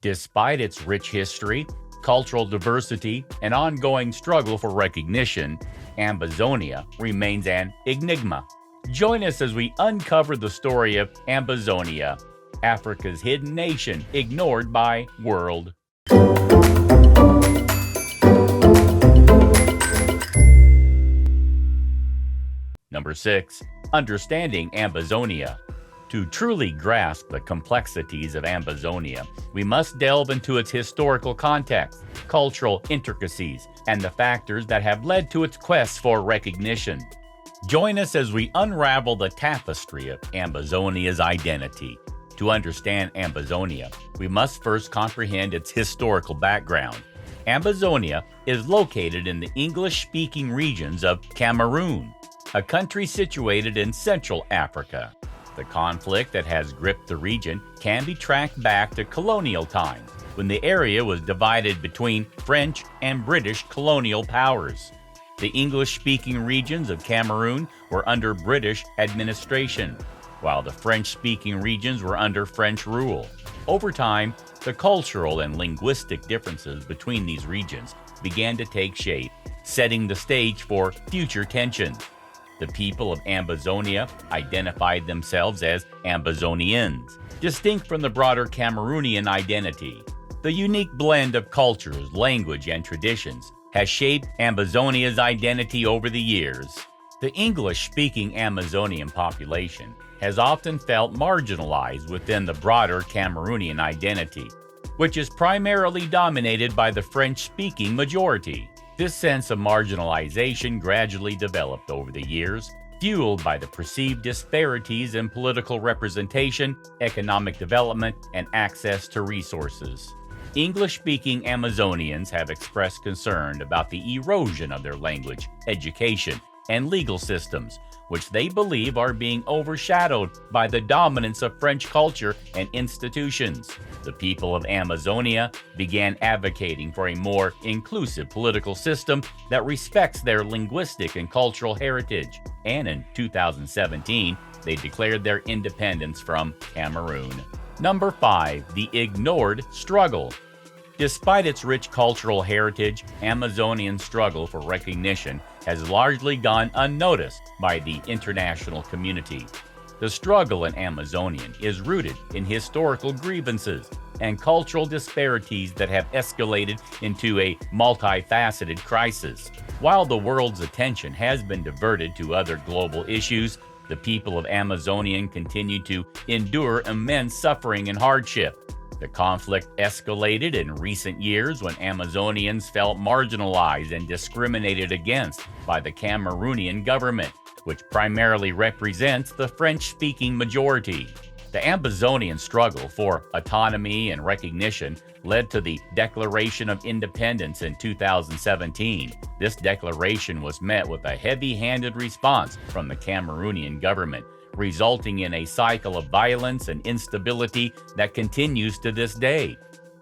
Despite its rich history, cultural diversity, and ongoing struggle for recognition, Ambazonia remains an enigma. Join us as we uncover the story of Ambazonia, Africa's hidden nation ignored by world. Number 6. Understanding Ambazonia. To truly grasp the complexities of Ambazonia, we must delve into its historical context, cultural intricacies, and the factors that have led to its quest for recognition. Join us as we unravel the tapestry of Ambazonia's identity. To understand Ambazonia, we must first comprehend its historical background. Ambazonia is located in the English-speaking regions of Cameroon, a country situated in Central Africa. The conflict that has gripped the region can be tracked back to colonial times, when the area was divided between French and British colonial powers. The English-speaking regions of Cameroon were under British administration, while the French-speaking regions were under French rule. Over time, the cultural and linguistic differences between these regions began to take shape, setting the stage for future tensions. The people of Ambazonia identified themselves as Ambazonians, distinct from the broader Cameroonian identity. The unique blend of cultures, language, and traditions has shaped Ambazonia's identity over the years. The English-speaking Amazonian population has often felt marginalized within the broader Cameroonian identity, which is primarily dominated by the French-speaking majority. This sense of marginalization gradually developed over the years, fueled by the perceived disparities in political representation, economic development, and access to resources. English-speaking Amazonians have expressed concern about the erosion of their language, education, and legal systems, which they believe are being overshadowed by the dominance of French culture and institutions. The people of Amazonia began advocating for a more inclusive political system that respects their linguistic and cultural heritage, and in 2017, they declared their independence from Cameroon. Number 5. The ignored struggle. Despite its rich cultural heritage, Amazonian struggle for recognition has largely gone unnoticed by the international community. The struggle in Amazonian is rooted in historical grievances and cultural disparities that have escalated into a multifaceted crisis. While the world's attention has been diverted to other global issues, the people of Amazonian continue to endure immense suffering and hardship. The conflict escalated in recent years when Amazonians felt marginalized and discriminated against by the Cameroonian government, which primarily represents the French-speaking majority. The Ambazonian struggle for autonomy and recognition led to the Declaration of Independence in 2017. This declaration was met with a heavy-handed response from the Cameroonian government, resulting in a cycle of violence and instability that continues to this day.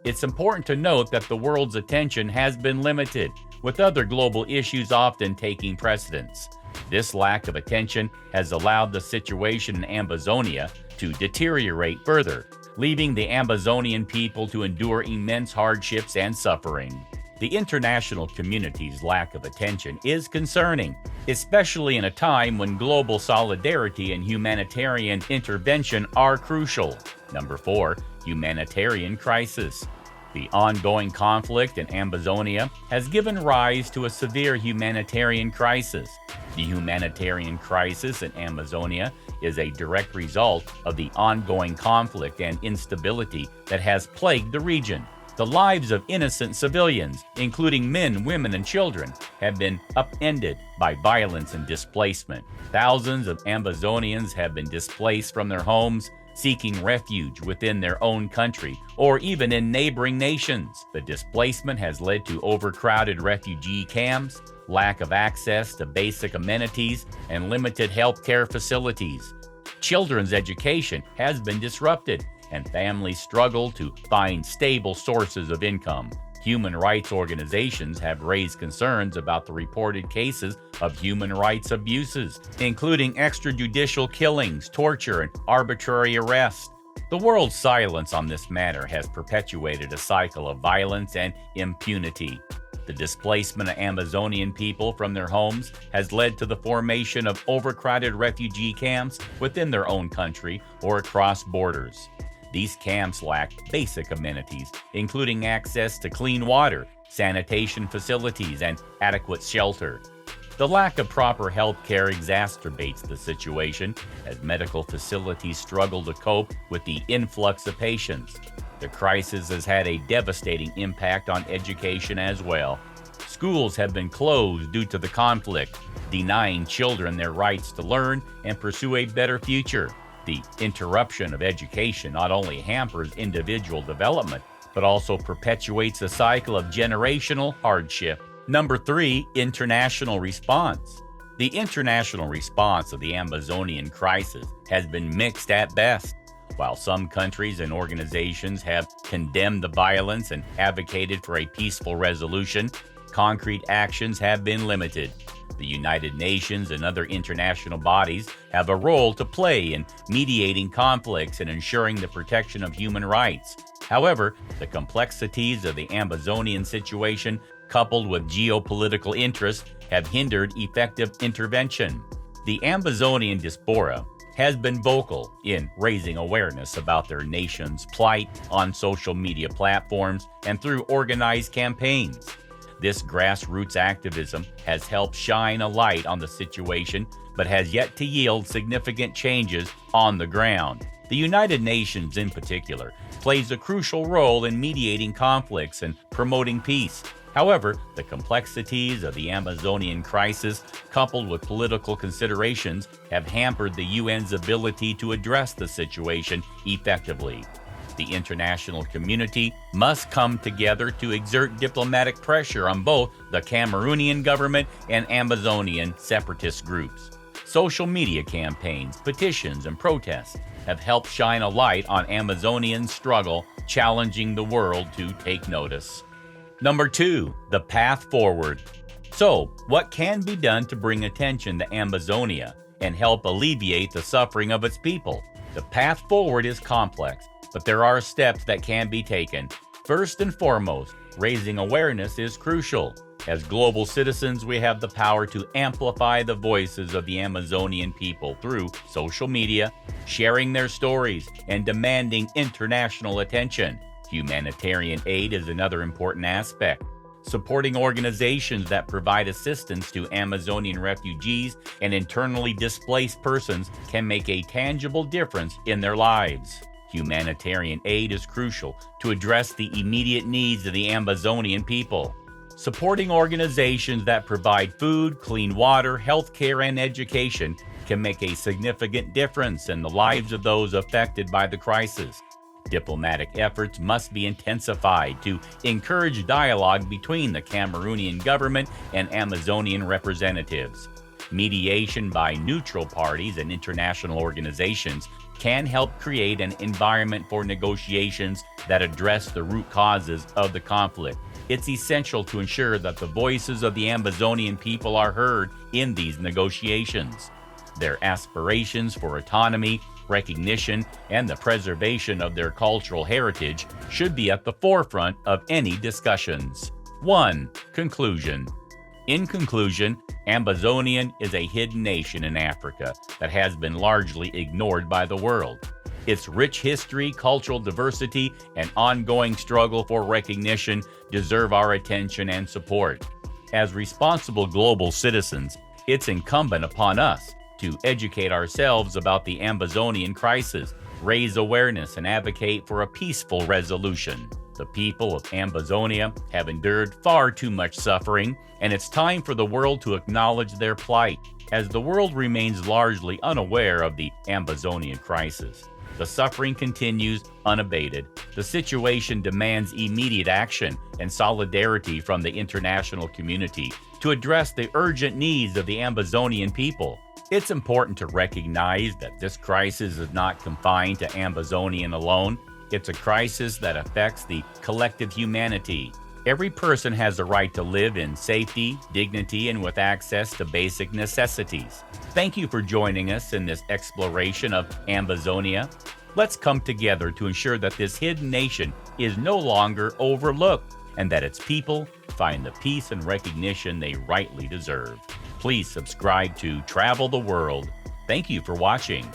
It's important to note that the world's attention has been limited, with other global issues often taking precedence. This lack of attention has allowed the situation in Ambazonia to deteriorate further, leaving the Ambazonian people to endure immense hardships and suffering. The international community's lack of attention is concerning, especially in a time when global solidarity and humanitarian intervention are crucial. Number 4. Humanitarian Crisis. The ongoing conflict in Ambazonia has given rise to a severe humanitarian crisis. The humanitarian crisis in Amazonia is a direct result of the ongoing conflict and instability that has plagued the region. The lives of innocent civilians, including men, women, and children, have been upended by violence and displacement. Thousands of Ambazonians have been displaced from their homes, seeking refuge within their own country or even in neighboring nations. The displacement has led to overcrowded refugee camps, lack of access to basic amenities, and limited healthcare facilities. Children's education has been disrupted, and families struggle to find stable sources of income. Human rights organizations have raised concerns about the reported cases of human rights abuses, including extrajudicial killings, torture, and arbitrary arrest. The world's silence on this matter has perpetuated a cycle of violence and impunity. The displacement of Amazonian people from their homes has led to the formation of overcrowded refugee camps within their own country or across borders. These camps lack basic amenities, including access to clean water, sanitation facilities, and adequate shelter. The lack of proper health care exacerbates the situation as medical facilities struggle to cope with the influx of patients. The crisis has had a devastating impact on education as well. Schools have been closed due to the conflict, denying children their rights to learn and pursue a better future. The interruption of education not only hampers individual development, but also perpetuates a cycle of generational hardship. Number 3, international response. The international response of the Amazonian crisis has been mixed at best. While some countries and organizations have condemned the violence and advocated for a peaceful resolution, concrete actions have been limited. The United Nations and other international bodies have a role to play in mediating conflicts and ensuring the protection of human rights. However, the complexities of the Amazonian situation, coupled with geopolitical interests, have hindered effective intervention. The Amazonian diaspora has been vocal in raising awareness about their nation's plight on social media platforms and through organized campaigns. This grassroots activism has helped shine a light on the situation, but has yet to yield significant changes on the ground. The United Nations, in particular, plays a crucial role in mediating conflicts and promoting peace. However, the complexities of the Amazonian crisis, coupled with political considerations, have hampered the UN's ability to address the situation effectively. The international community must come together to exert diplomatic pressure on both the Cameroonian government and Amazonian separatist groups. Social media campaigns, petitions, and protests have helped shine a light on Amazonian struggle, challenging the world to take notice. Number 2, the path forward. So, what can be done to bring attention to Amazonia and help alleviate the suffering of its people? The path forward is complex, but there are steps that can be taken. First and foremost, raising awareness is crucial. As global citizens, we have the power to amplify the voices of the Amazonian people through social media, sharing their stories, and demanding international attention. Humanitarian aid is another important aspect. Supporting organizations that provide assistance to Amazonian refugees and internally displaced persons can make a tangible difference in their lives. Humanitarian aid is crucial to address the immediate needs of the Amazonian people. Supporting organizations that provide food, clean water, healthcare, and education can make a significant difference in the lives of those affected by the crisis. Diplomatic efforts must be intensified to encourage dialogue between the Cameroonian government and Amazonian representatives. Mediation by neutral parties and international organizations can help create an environment for negotiations that address the root causes of the conflict. It's essential to ensure that the voices of the Amazonian people are heard in these negotiations. Their aspirations for autonomy, recognition, and the preservation of their cultural heritage should be at the forefront of any discussions. 1. Conclusion. In conclusion, Amazonian is a hidden nation in Africa that has been largely ignored by the world. Its rich history, cultural diversity, and ongoing struggle for recognition deserve our attention and support. As responsible global citizens, it's incumbent upon us to educate ourselves about the Amazonian crisis, raise awareness, and advocate for a peaceful resolution. The people of Ambazonia have endured far too much suffering, and it's time for the world to acknowledge their plight. As the world remains largely unaware of the Amazonian crisis, the suffering continues unabated. The situation demands immediate action and solidarity from the international community to address the urgent needs of the Amazonian people. It's important to recognize that this crisis is not confined to Amazonian alone. It's a crisis that affects the collective humanity. Every person has a right to live in safety, dignity, and with access to basic necessities. Thank you for joining us in this exploration of Ambazonia. Let's come together to ensure that this hidden nation is no longer overlooked and that its people find the peace and recognition they rightly deserve. Please subscribe to Travel the World. Thank you for watching.